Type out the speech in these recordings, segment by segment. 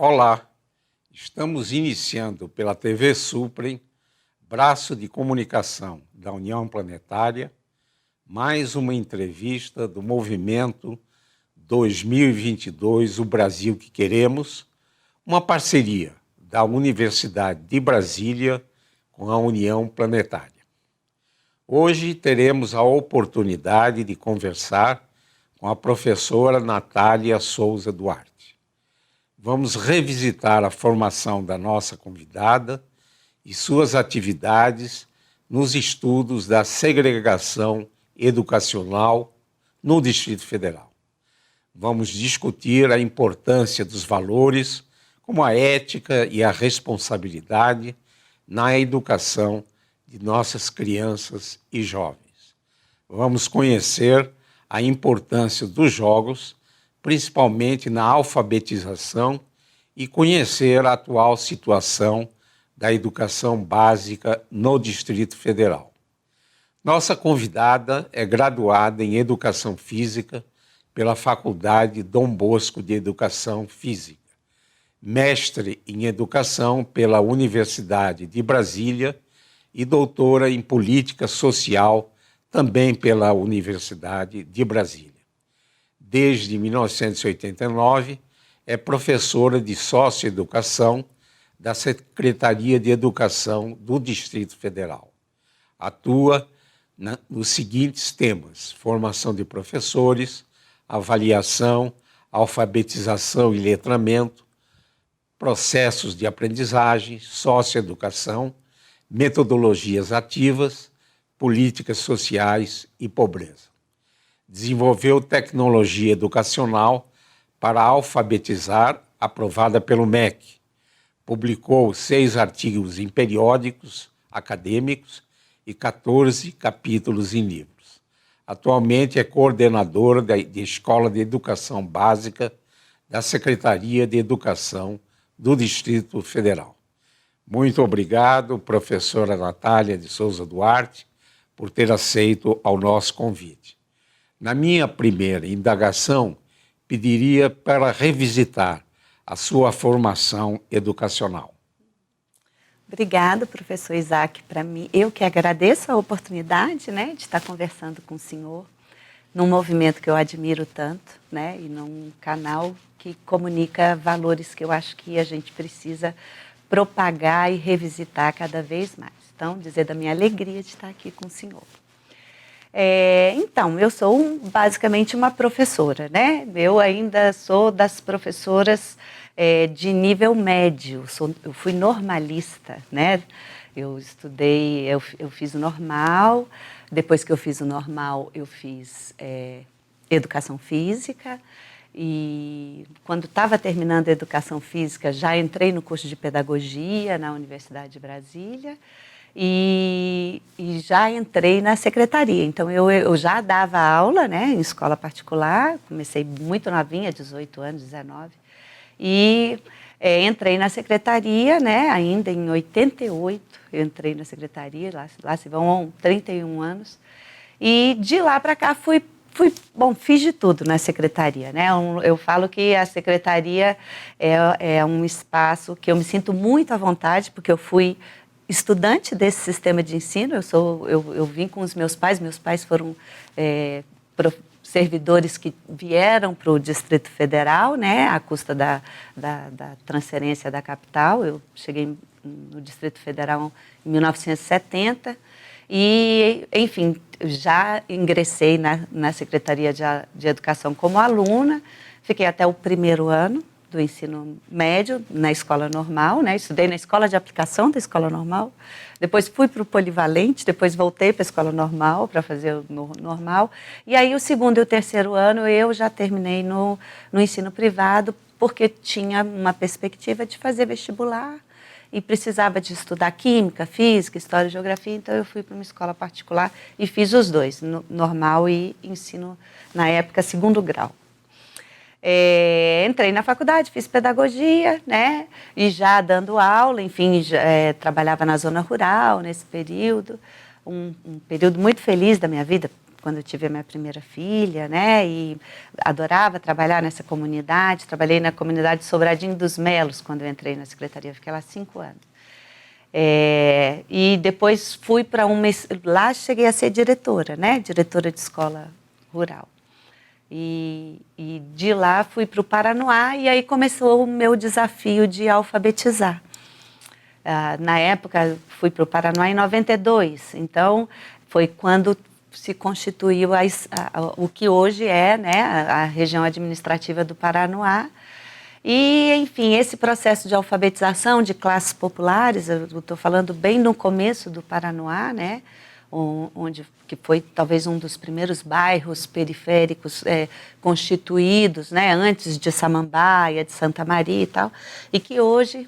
Olá, estamos iniciando pela TV Suprem, braço de comunicação da União Planetária, mais uma entrevista do movimento 2022, o Brasil que Queremos, uma parceria da Universidade de Brasília com a União Planetária. Hoje teremos a oportunidade de conversar com a professora Natália Souza Duarte. Vamos revisitar a formação da nossa convidada e suas atividades nos estudos da segregação educacional no Distrito Federal. Vamos discutir a importância dos valores como a ética e a responsabilidade na educação de nossas crianças e jovens. Vamos conhecer a importância dos jogos, principalmente na alfabetização, e conhecer a atual situação da educação básica no Distrito Federal. Nossa convidada é graduada em Educação Física pela Faculdade Dom Bosco de Educação Física, mestre em Educação pela Universidade de Brasília e doutora em Política Social também pela Universidade de Brasília. Desde 1989, é professora de Socioeducação da Secretaria de Educação do Distrito Federal. Atua nos seguintes temas: formação de professores, avaliação, alfabetização e letramento, processos de aprendizagem, socioeducação, metodologias ativas, políticas sociais e pobreza. Desenvolveu tecnologia educacional para alfabetizar, aprovada pelo MEC. Publicou 6 artigos em periódicos acadêmicos e 14 capítulos em livros. Atualmente é coordenadora de Escola de Educação Básica da Secretaria de Educação do Distrito Federal. Muito obrigado, professora Natália de Souza Duarte, por ter aceito ao nosso convite. Na minha primeira indagação, pediria para revisitar a sua formação educacional. Obrigada, professor Isaac. Para mim, eu que agradeço a oportunidade, de estar conversando com o senhor num movimento que eu admiro tanto, e num canal que comunica valores que eu acho que a gente precisa propagar e revisitar cada vez mais. Então, dizer da minha alegria de estar aqui com o senhor. Então, eu sou basicamente uma professora, Eu ainda sou das professoras de nível médio, eu fui normalista, Eu estudei, eu fiz o normal, depois que eu fiz o normal, eu fiz educação física, e quando estava terminando a educação física, já entrei no curso de pedagogia na Universidade de Brasília e já entrei na secretaria. Então, eu já dava aula, em escola particular, comecei muito novinha, 18 anos, 19, e entrei na secretaria, ainda em 88, eu entrei na secretaria, lá se vão 31 anos, e de lá para cá fiz de tudo na secretaria, Eu falo que a secretaria é um espaço que eu me sinto muito à vontade, porque eu fui estudante desse sistema de ensino, eu vim com os meus pais foram servidores que vieram para o Distrito Federal, à custa da transferência da capital. Eu cheguei no Distrito Federal em 1970 e, enfim, já ingressei na Secretaria de Educação como aluna, fiquei até o primeiro ano do ensino médio na escola normal, Estudei na escola de aplicação da escola normal, depois fui para o polivalente, depois voltei para a escola normal para fazer o normal, e aí o segundo e o terceiro ano eu já terminei no ensino privado, porque tinha uma perspectiva de fazer vestibular e precisava de estudar química, física, história e geografia, então eu fui para uma escola particular e fiz os dois, normal e ensino, na época, segundo grau. Entrei na faculdade, fiz pedagogia, e já dando aula, enfim, trabalhava na zona rural nesse período, um período muito feliz da minha vida, quando eu tive a minha primeira filha, né? E adorava trabalhar nessa comunidade. Trabalhei na comunidade Sobradinho dos Melos, quando eu entrei na secretaria. Fiquei lá 5 anos. E depois fui para lá cheguei a ser diretora, né? Diretora de escola rural. E de lá fui para o Paranoá e aí começou o meu desafio de alfabetizar. Na época, fui para o Paranoá em 92, então foi quando se constituiu o que hoje é, né, a região administrativa do Paranoá. E, enfim, esse processo de alfabetização de classes populares, eu estou falando bem no começo do Paranoá, né, que foi talvez um dos primeiros bairros periféricos constituídos, né, antes de Samambaia, de Santa Maria e tal, e que hoje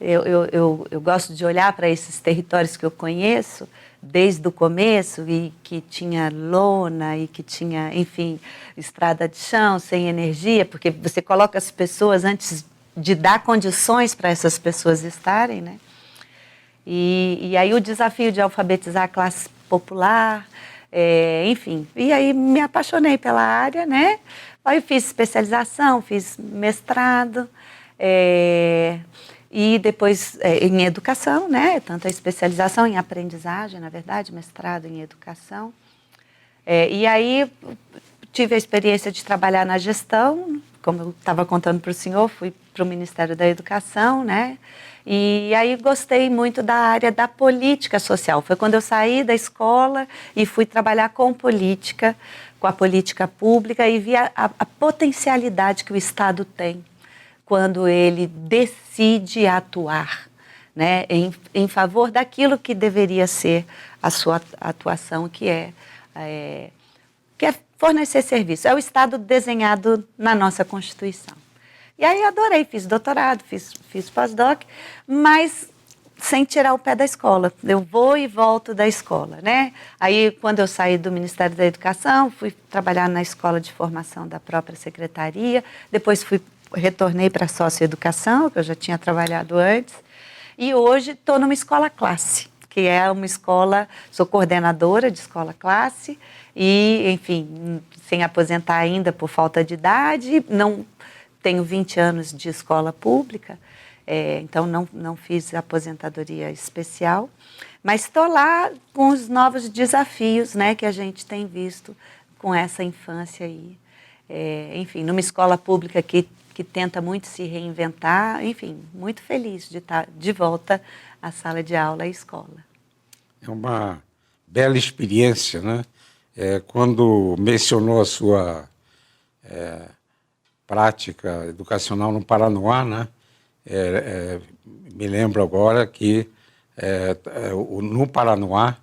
eu gosto de olhar para esses territórios que eu conheço desde o começo e que tinha lona e que tinha, enfim, estrada de chão, sem energia, porque você coloca as pessoas antes de dar condições para essas pessoas estarem, né? E aí o desafio de alfabetizar a classe popular, enfim, e aí me apaixonei pela área, né? Aí fiz especialização, fiz mestrado, e depois em educação, né? Tanto a especialização em aprendizagem, na verdade, mestrado em educação. E aí tive a experiência de trabalhar na gestão, como eu estava contando para o senhor, fui para o Ministério da Educação, né? E aí gostei muito da área da política social. Foi quando eu saí da escola e fui trabalhar com política, com a política pública e vi a potencialidade que o Estado tem quando ele decide atuar, né, em favor daquilo que deveria ser a sua atuação, que é fornecer serviço. É o Estado desenhado na nossa Constituição. E aí adorei, fiz doutorado, fiz pós-doc, mas sem tirar o pé da escola. Eu vou e volto da escola, né? Aí, quando eu saí do Ministério da Educação, fui trabalhar na escola de formação da própria secretaria, depois retornei para a socioeducação, que eu já tinha trabalhado antes, e hoje estou numa escola classe, que é uma escola, sou coordenadora de escola classe, e, enfim, sem aposentar ainda por falta de idade, não tenho 20 anos de escola pública, então não fiz aposentadoria especial, mas estou lá com os novos desafios, né, que a gente tem visto com essa infância aí. Enfim, numa escola pública que tenta muito se reinventar, enfim, muito feliz de estar de volta à sala de aula e escola. É uma bela experiência, né? Quando mencionou a sua prática educacional no Paranoá, né? Me lembro agora que no Paranoá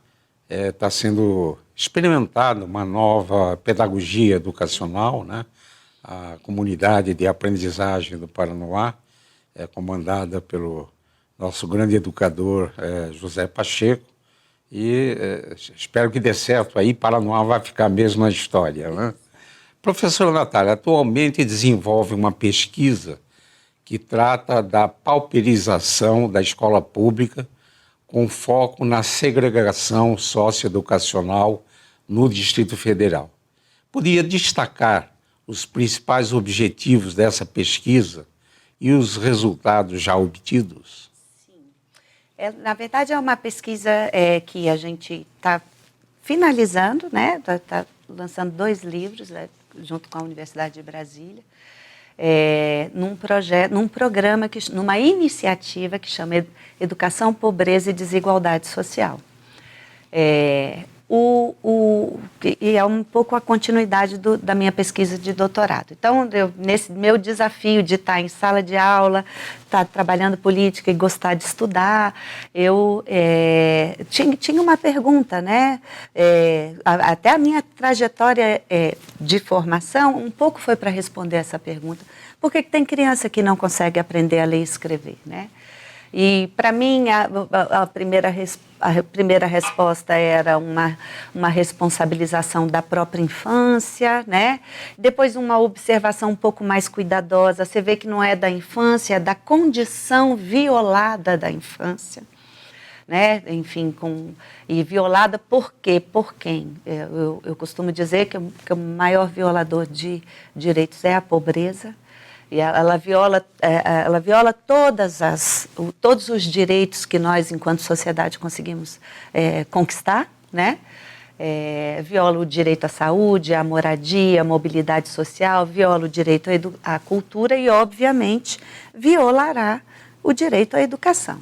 está sendo experimentada uma nova pedagogia educacional, né? A comunidade de aprendizagem do Paranoá é comandada pelo nosso grande educador José Pacheco e espero que dê certo aí, Paranoá vai ficar mesmo na história, né? Professora Natália, atualmente desenvolve uma pesquisa que trata da pauperização da escola pública com foco na segregação socioeducacional no Distrito Federal. Poderia destacar os principais objetivos dessa pesquisa e os resultados já obtidos? Sim. Na verdade, é uma pesquisa que a gente está finalizando, né? Tá lançando 2 livros, junto com a Universidade de Brasília, num programa, numa iniciativa que chama Educação, Pobreza e Desigualdade Social. E é um pouco a continuidade da minha pesquisa de doutorado. Então, nesse meu desafio de estar em sala de aula, estar trabalhando política e gostar de estudar, eu tinha uma pergunta, né? Até a minha trajetória de formação, um pouco foi para responder essa pergunta. Por que tem criança que não consegue aprender a ler e escrever, né? E, para mim, a primeira resposta era uma responsabilização da própria infância, né? Depois, uma observação um pouco mais cuidadosa. Você vê que não é da infância, é da condição violada da infância, né? Enfim, e violada por quê? Por quem? Eu costumo dizer que o maior violador de direitos é a pobreza, e ela viola todos os direitos que nós, enquanto sociedade, conseguimos conquistar, né? Viola o direito à saúde, à moradia, à mobilidade social, viola o direito à cultura e, obviamente, violará o direito à educação.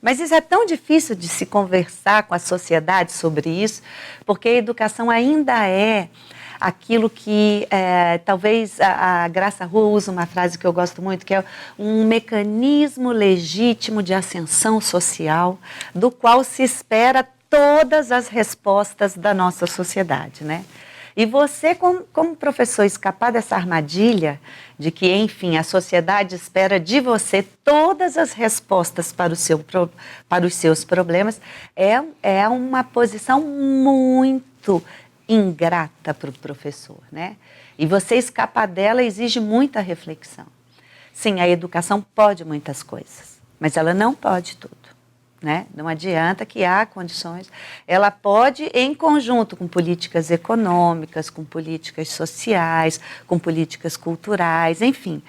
Mas isso é tão difícil de se conversar com a sociedade sobre isso, porque a educação ainda é aquilo que, talvez a Graça Rua usa uma frase que eu gosto muito, que é um mecanismo legítimo de ascensão social, do qual se espera todas as respostas da nossa sociedade, né? E você, como professor, escapar dessa armadilha de que, enfim, a sociedade espera de todas as respostas para os seus problemas, é uma posição muito ingrata para o professor, né? E você escapar dela exige muita reflexão. Sim, a educação pode muitas coisas, mas ela não pode tudo. Né? Não adianta que há condições. Ela pode, em conjunto com políticas econômicas, com políticas sociais, com políticas culturais, enfim,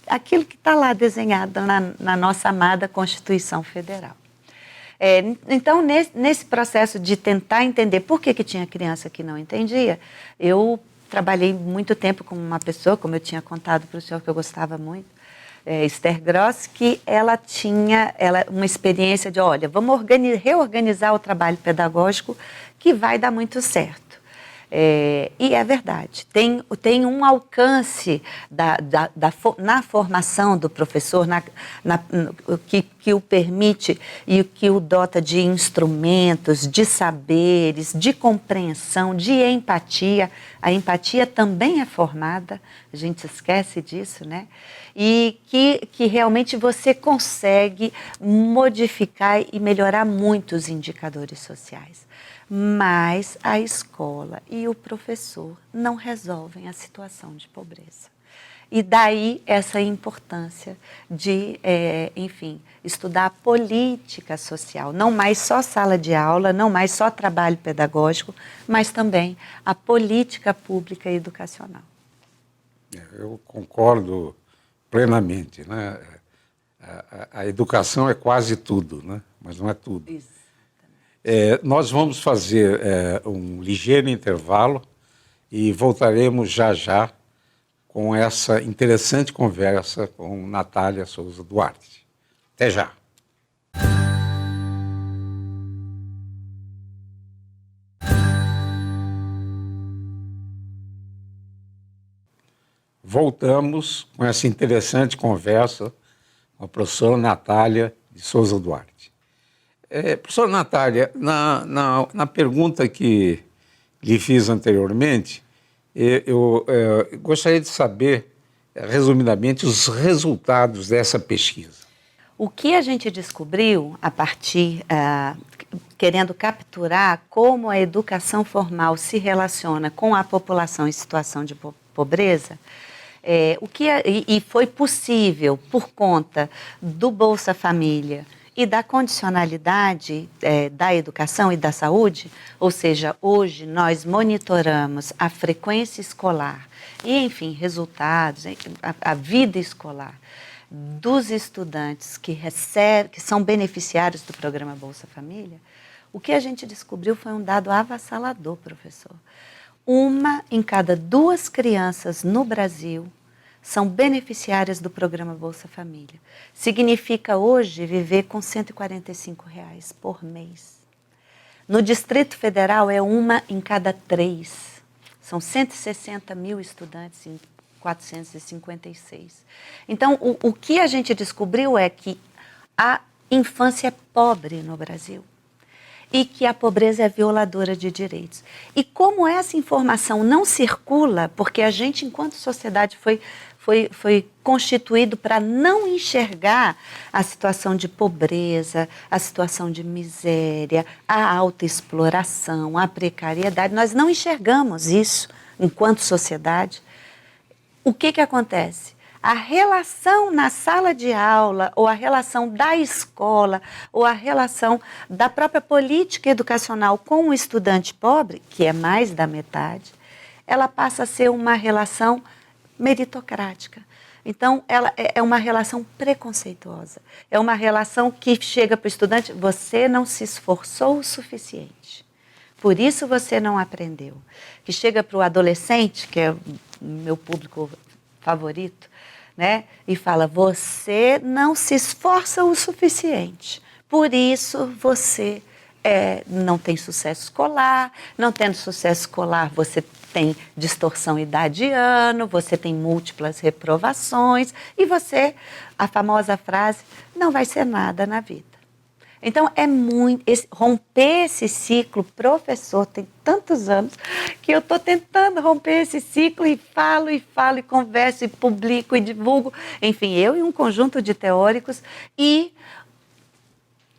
aquilo que está lá desenhado na nossa amada Constituição Federal. Então, nesse processo de tentar entender por que tinha criança que não entendia, eu trabalhei muito tempo com uma pessoa, como eu tinha contado para o senhor, que eu gostava muito, Esther Gross, que ela tinha uma experiência de, olha, vamos reorganizar o trabalho pedagógico que vai dar muito certo. E é verdade, tem um alcance na formação do professor, que o permite e que o dota de instrumentos, de saberes, de compreensão, de empatia. A empatia também é formada, a gente esquece disso, né? E que realmente você consegue modificar e melhorar muito os indicadores sociais. Mas a escola e o professor não resolvem a situação de pobreza. E daí essa importância de, enfim, estudar a política social, não mais só sala de aula, não mais só trabalho pedagógico, mas também a política pública e educacional. Eu concordo plenamente, né? A educação é quase tudo, né? Mas não é tudo. Isso. Nós vamos fazer um ligeiro intervalo e voltaremos já já com essa interessante conversa com Natália Souza Duarte. Até já. Voltamos com essa interessante conversa com a professora Natália de Souza Duarte. Professora Natália, na pergunta que lhe fiz anteriormente, eu gostaria de saber, resumidamente, os resultados dessa pesquisa. O que a gente descobriu a partir, querendo capturar como a educação formal se relaciona com a população em situação de pobreza, e foi possível por conta do Bolsa Família e da condicionalidade da educação e da saúde, ou seja, hoje nós monitoramos a frequência escolar e, enfim, resultados, a vida escolar dos estudantes que são beneficiários do programa Bolsa Família. O que a gente descobriu foi um dado avassalador, professor. 1 em cada 2 crianças no Brasil são beneficiárias do programa Bolsa Família. Significa hoje viver com R$ 145 por mês. No Distrito Federal é 1 em cada 3. São 160 mil estudantes em 456. Então, o que a gente descobriu é que a infância é pobre no Brasil e que a pobreza é violadora de direitos. E como essa informação não circula, porque a gente, enquanto sociedade, foi constituído para não enxergar a situação de pobreza, a situação de miséria, a autoexploração, a precariedade. Nós não enxergamos isso enquanto sociedade. O que acontece? a relação na sala de aula, ou a relação da escola, ou a relação da própria política educacional com o estudante pobre, que é mais da metade, ela passa a ser uma relação meritocrática. Então, ela é uma relação preconceituosa. É uma relação que chega para o estudante, você não se esforçou o suficiente. Por isso você não aprendeu. Que chega para o adolescente, que é o meu público favorito, né? E fala, você não se esforça o suficiente. Por isso você não tem sucesso escolar. Não tendo sucesso escolar, você tem distorção idade-ano, você tem múltiplas reprovações e você, a famosa frase, não vai ser nada na vida. Então, romper esse ciclo, professor, tem tantos anos que eu estou tentando romper esse ciclo e falo, e converso, e publico, e divulgo. Enfim, eu e um conjunto de teóricos e,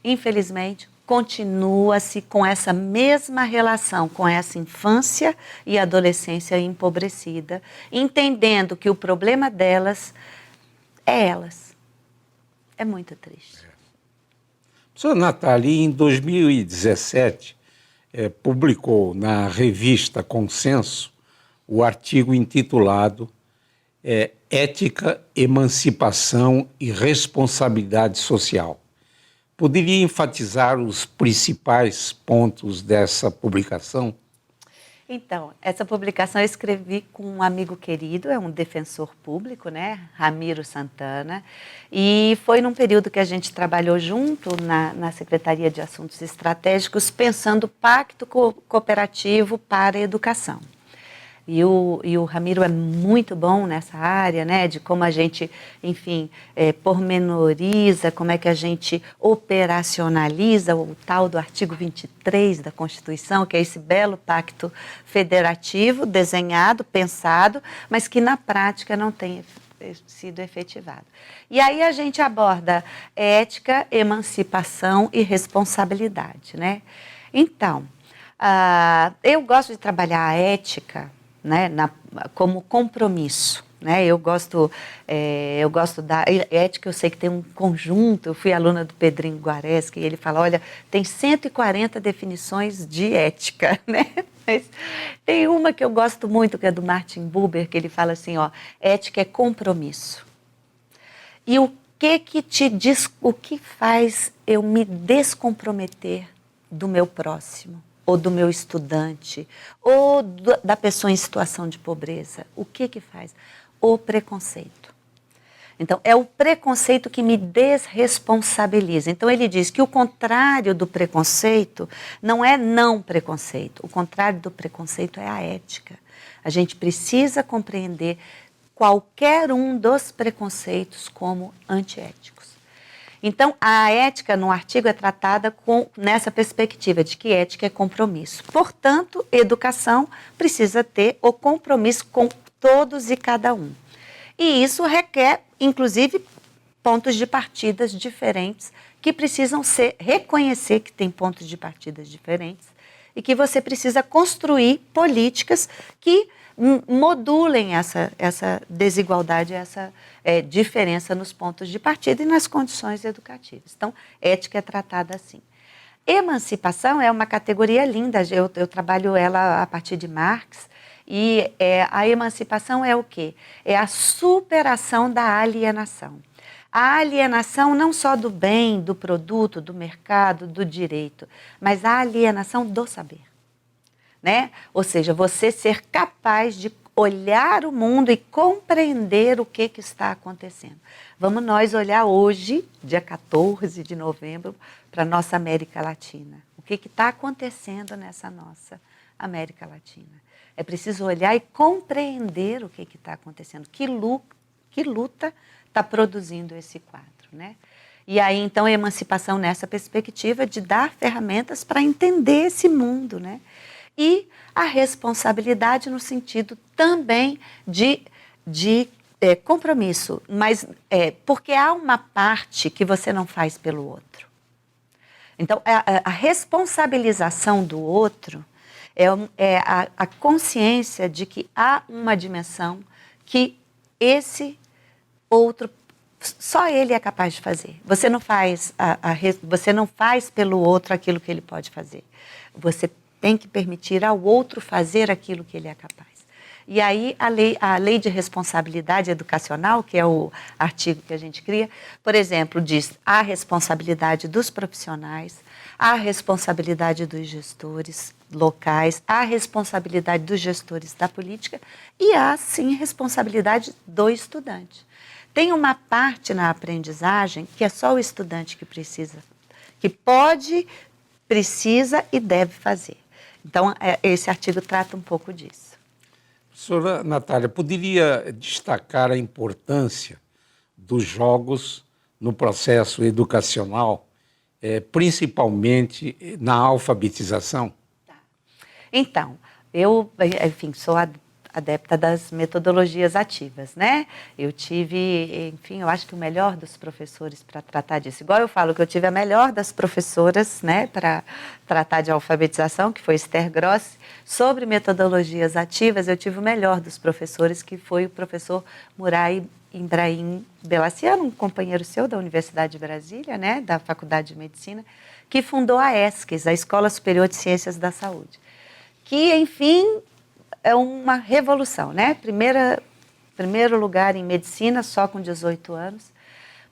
infelizmente, continua-se com essa mesma relação, com essa infância e adolescência empobrecida, entendendo que o problema delas é elas. É muito triste. Professora Nathalie, em 2017, publicou na revista Consenso o artigo intitulado Ética, Emancipação e Responsabilidade Social. Poderia enfatizar os principais pontos dessa publicação? Então, essa publicação eu escrevi com um amigo querido, é um defensor público, né, Ramiro Santana, e foi num período que a gente trabalhou junto na Secretaria de Assuntos Estratégicos, pensando pacto cooperativo para a educação. E o Ramiro é muito bom nessa área, né, de como a gente, enfim, pormenoriza, como é que a gente operacionaliza o tal do artigo 23 da Constituição, que é esse belo pacto federativo, desenhado, pensado, mas que na prática não tem sido efetivado. E aí a gente aborda ética, emancipação e responsabilidade, né? Então, eu gosto de trabalhar a ética, né, como compromisso, né? Eu gosto da ética. Eu sei que tem um conjunto. Eu fui aluna do Pedrinho Guareschi e ele fala, olha, tem 140 definições de ética, né? Mas tem uma que eu gosto muito, que é do Martin Buber, que ele fala assim, ó, ética é compromisso. E o que faz eu me descomprometer do meu próximo? Ou do meu estudante, ou da pessoa em situação de pobreza. O que faz? O preconceito. Então, é o preconceito que me desresponsabiliza. Então, ele diz que o contrário do preconceito não é não preconceito. O contrário do preconceito é a ética. A gente precisa compreender qualquer um dos preconceitos como antiéticos. Então, a ética no artigo é tratada nessa perspectiva de que ética é compromisso. Portanto, educação precisa ter o compromisso com todos e cada um. E isso requer, inclusive, pontos de partidas diferentes que precisam reconhecer que tem pontos de partidas diferentes e que você precisa construir políticas que modulem essa desigualdade, essa diferença nos pontos de partida e nas condições educativas. Então, ética é tratada assim. Emancipação é uma categoria linda, eu trabalho ela a partir de Marx, e a emancipação é o quê? É a superação da alienação. A alienação não só do bem, do produto, do mercado, do direito, mas a alienação do saber. Né? Ou seja, você ser capaz de olhar o mundo e compreender o que está acontecendo. Vamos nós olhar hoje, dia 14 de novembro, para a nossa América Latina. O que está acontecendo nessa nossa América Latina? É preciso olhar e compreender o que está acontecendo, que luta está produzindo esse quadro, né? E aí, então, a emancipação nessa perspectiva de dar ferramentas para entender esse mundo, né? E a responsabilidade no sentido também de compromisso, mas porque há uma parte que você não faz pelo outro. Então, a responsabilização do outro é a consciência de que há uma dimensão que esse outro, só ele é capaz de fazer. Você não faz, você não faz pelo outro aquilo que ele pode fazer. Você tem que permitir ao outro fazer aquilo que ele é capaz. E aí a lei de responsabilidade educacional, que é o artigo que a gente cria, por exemplo, diz a responsabilidade dos profissionais, a responsabilidade dos gestores locais, a responsabilidade dos gestores da política e a, sim, responsabilidade do estudante. Tem uma parte na aprendizagem que é só o estudante que precisa, que pode, precisa e deve fazer. Então, esse artigo trata um pouco disso. Professora Natália, poderia destacar a importância dos jogos no processo educacional, principalmente na alfabetização? Então, eu, enfim, sou adepta das metodologias ativas, né? Eu tive, enfim, eu acho que o melhor dos professores para tratar disso. Igual eu falo que eu tive a melhor das professoras, né, para tratar de alfabetização, que foi Esther Grossi. Sobre metodologias ativas, eu tive o melhor dos professores, que foi o professor Murai Ibrahim Belaciano, um companheiro seu da Universidade de Brasília, né, da Faculdade de Medicina, que fundou a ESCS, a Escola Superior de Ciências da Saúde. Que, enfim, é uma revolução, né? Primeiro lugar em medicina, só com 18 anos,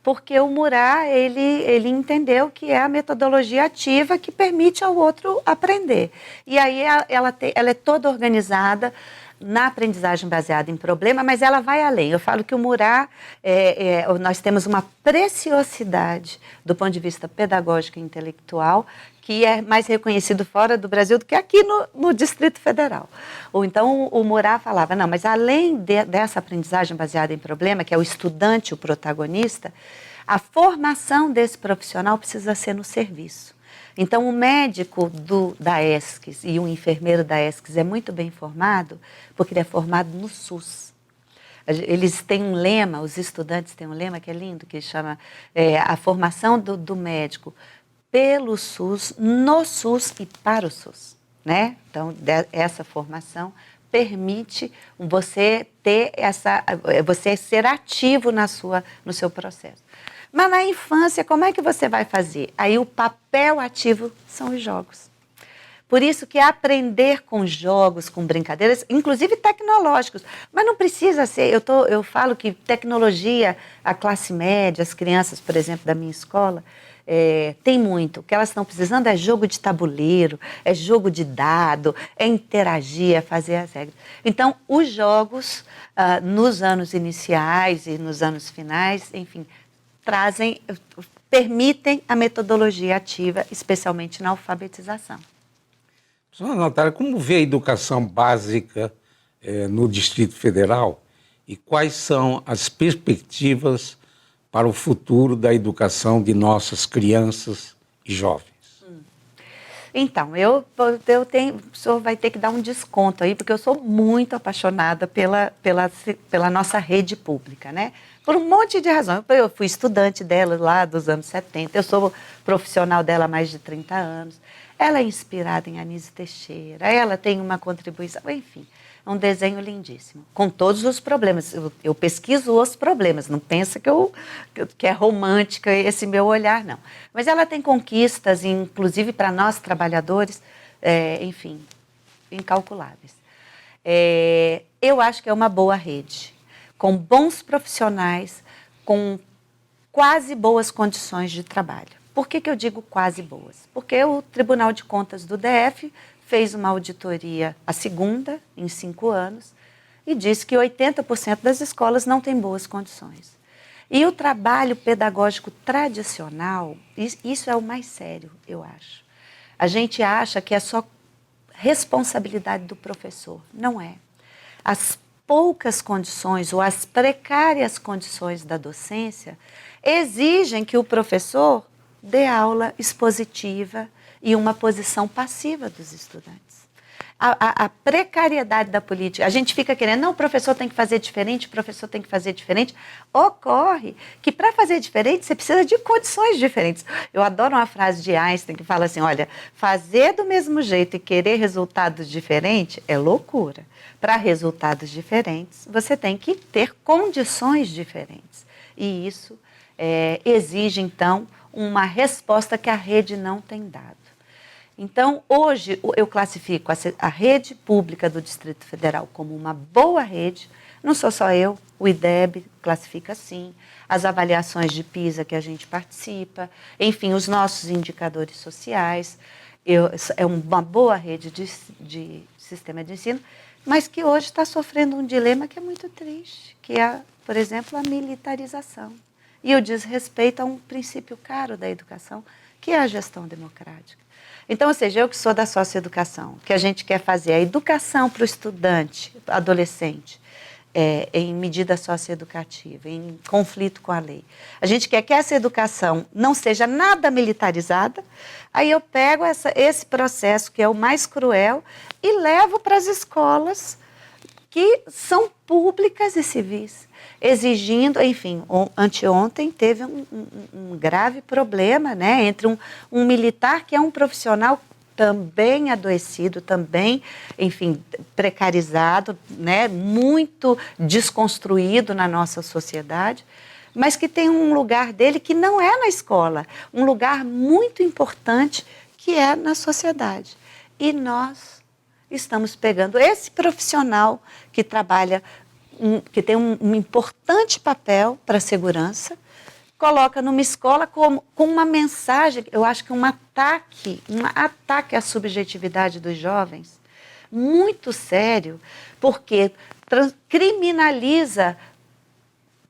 porque o Murat, ele entendeu que é a metodologia ativa que permite ao outro aprender. E aí ela é toda organizada na aprendizagem baseada em problema, mas ela vai além. Eu falo que o Murat, nós temos uma preciosidade do ponto de vista pedagógico e intelectual, que é mais reconhecido fora do Brasil do que aqui no Distrito Federal. Ou então o Murat falava, não, mas além dessa aprendizagem baseada em problema, que é o estudante, o protagonista, a formação desse profissional precisa ser no serviço. Então o médico da ESCS e o enfermeiro da ESCS é muito bem formado, porque ele é formado no SUS. Eles têm um lema, os estudantes têm um lema que é lindo, que chama a formação do médico pelo SUS, no SUS e para o SUS, né? Então, essa formação permite você você ser ativo no seu processo. Mas na infância, como é que você vai fazer? Aí o papel ativo são os jogos. Por isso que aprender com jogos, com brincadeiras, inclusive tecnológicos, mas não precisa ser, eu falo que tecnologia, a classe média, as crianças, por exemplo, da minha escola, tem muito. O que elas estão precisando é jogo de tabuleiro, é jogo de dado, é interagir, é fazer as regras. Então, os jogos, nos anos iniciais e nos anos finais, enfim, permitem a metodologia ativa, especialmente na alfabetização. Professora Natália, como vê a educação básica no Distrito Federal e quais são as perspectivas para o futuro da educação de nossas crianças e jovens? Então, o senhor vai ter que dar um desconto aí, porque eu sou muito apaixonada pela nossa rede pública, né? Por um monte de razões. Eu fui estudante dela lá dos anos 70, eu sou profissional dela há mais de 30 anos. Ela é inspirada em Anísio Teixeira, ela tem uma contribuição, enfim, é um desenho lindíssimo, com todos os problemas. Eu pesquiso os problemas, não pensa que é romântica esse meu olhar, não. Mas ela tem conquistas, inclusive para nós trabalhadores, enfim, incalculáveis. Eu acho que é uma boa rede, com bons profissionais, com quase boas condições de trabalho. Por que eu digo quase boas? Porque o Tribunal de Contas do DF fez uma auditoria, a segunda, em 5 anos, e disse que 80% das escolas não têm boas condições. E o trabalho pedagógico tradicional, isso é o mais sério, eu acho. A gente acha que é só responsabilidade do professor. Não é. As poucas condições ou as precárias condições da docência exigem que o professor dê aula expositiva e uma posição passiva dos estudantes. A precariedade da política, a gente fica querendo, não, o professor tem que fazer diferente, o professor tem que fazer diferente. Ocorre que para fazer diferente você precisa de condições diferentes. Eu adoro uma frase de Einstein que fala assim, olha, fazer do mesmo jeito e querer resultados diferentes é loucura. Para resultados diferentes, você tem que ter condições diferentes. E isso exige, então, uma resposta que a rede não tem dado. Então, hoje, eu classifico a rede pública do Distrito Federal como uma boa rede. Não sou só eu, o IDEB classifica assim, as avaliações de PISA que a gente participa, enfim, os nossos indicadores sociais. É uma boa rede de sistema de ensino, mas que hoje está sofrendo um dilema que é muito triste, que é, por exemplo, a militarização. E o desrespeito a um princípio caro da educação, que é a gestão democrática. Então, ou seja, eu que sou da socioeducação, o que a gente quer fazer é a educação para o estudante, adolescente, em medida socioeducativa, em conflito com a lei. A gente quer que essa educação não seja nada militarizada, aí eu pego esse processo, que é o mais cruel, e levo para as escolas que são públicas e civis, exigindo, enfim, anteontem teve um grave problema, né, entre um militar que é um profissional também adoecido, também, enfim, precarizado, né, muito desconstruído na nossa sociedade, mas que tem um lugar dele que não é na escola, um lugar muito importante que é na sociedade. E nós estamos pegando esse profissional que trabalha, que tem um importante papel para a segurança, coloca numa escola com uma mensagem, eu acho que um ataque à subjetividade dos jovens, muito sério, porque criminaliza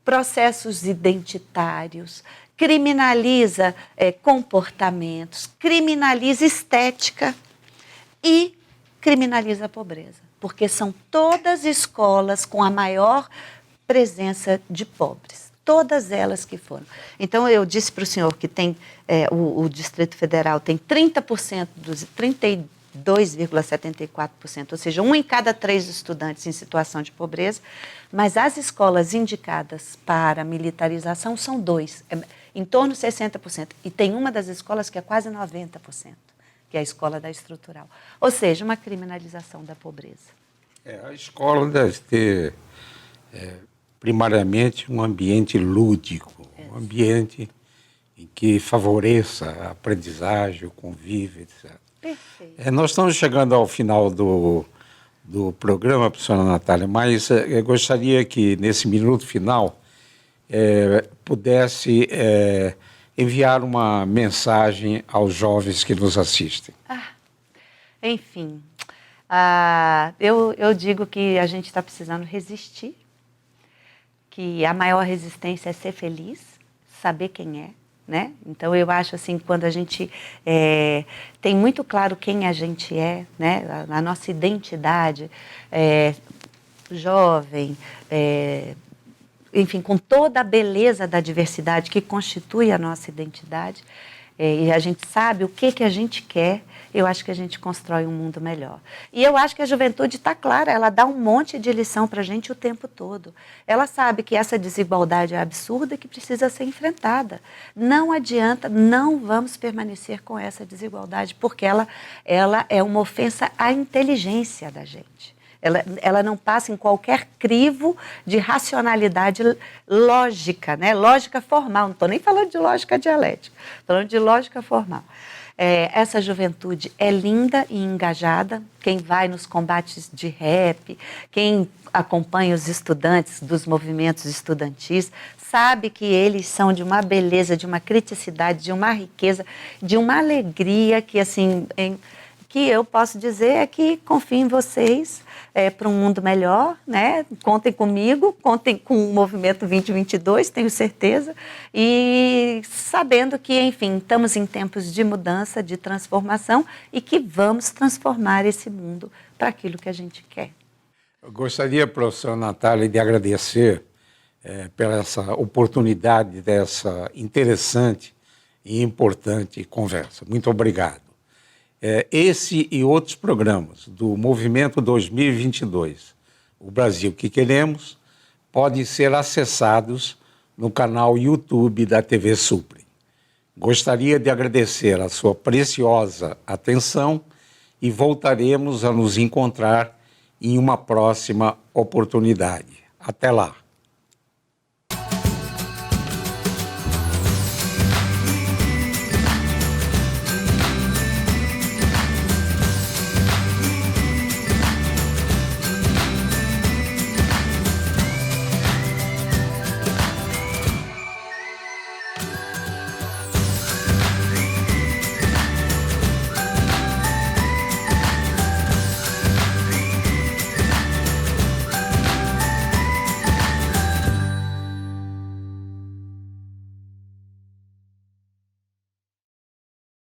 processos identitários, criminaliza comportamentos, criminaliza estética e criminaliza a pobreza, porque são todas escolas com a maior presença de pobres. Todas elas que foram. Então, eu disse para o senhor que tem, o Distrito Federal tem 30% dos 32,74%, ou seja, 1 em cada 3 estudantes em situação de pobreza, mas as escolas indicadas para militarização são 2, em torno de 60%. E tem uma das escolas que é quase 90%, que é a escola da estrutural. Ou seja, uma criminalização da pobreza. A escola deve ter... primariamente um ambiente lúdico, um ambiente em que favoreça a aprendizagem, o convívio, etc. Perfeito. Nós estamos chegando ao final do programa, professora Natália, mas eu gostaria que, nesse minuto final, pudesse enviar uma mensagem aos jovens que nos assistem. Enfim, eu digo que a gente está precisando resistir, que a maior resistência é ser feliz, saber quem é, né? Então, eu acho assim, quando a gente tem muito claro quem a gente é, né? A nossa identidade, jovem, enfim, com toda a beleza da diversidade que constitui a nossa identidade, e a gente sabe o que a gente quer, eu acho que a gente constrói um mundo melhor. E eu acho que a juventude está clara, ela dá um monte de lição para a gente o tempo todo. Ela sabe que essa desigualdade é absurda e que precisa ser enfrentada. Não adianta, não vamos permanecer com essa desigualdade, porque ela é uma ofensa à inteligência da gente. Ela não passa em qualquer crivo de racionalidade lógica, né? Lógica formal. Não estou nem falando de lógica dialética, estou falando de lógica formal. Essa juventude é linda e engajada. Quem vai nos combates de rap, quem acompanha os estudantes dos movimentos estudantis, sabe que eles são de uma beleza, de uma criticidade, de uma riqueza, de uma alegria que, assim, que eu posso dizer é que confio em vocês para um mundo melhor, né? Contem comigo, contem com o Movimento 2022, tenho certeza, e sabendo que, enfim, estamos em tempos de mudança, de transformação e que vamos transformar esse mundo para aquilo que a gente quer. Eu gostaria, professora Natália, de agradecer pela essa oportunidade dessa interessante e importante conversa. Muito obrigado. Esse e outros programas do Movimento 2022, o Brasil que Queremos, podem ser acessados no canal YouTube da TV Suprem. Gostaria de agradecer a sua preciosa atenção e voltaremos a nos encontrar em uma próxima oportunidade. Até lá!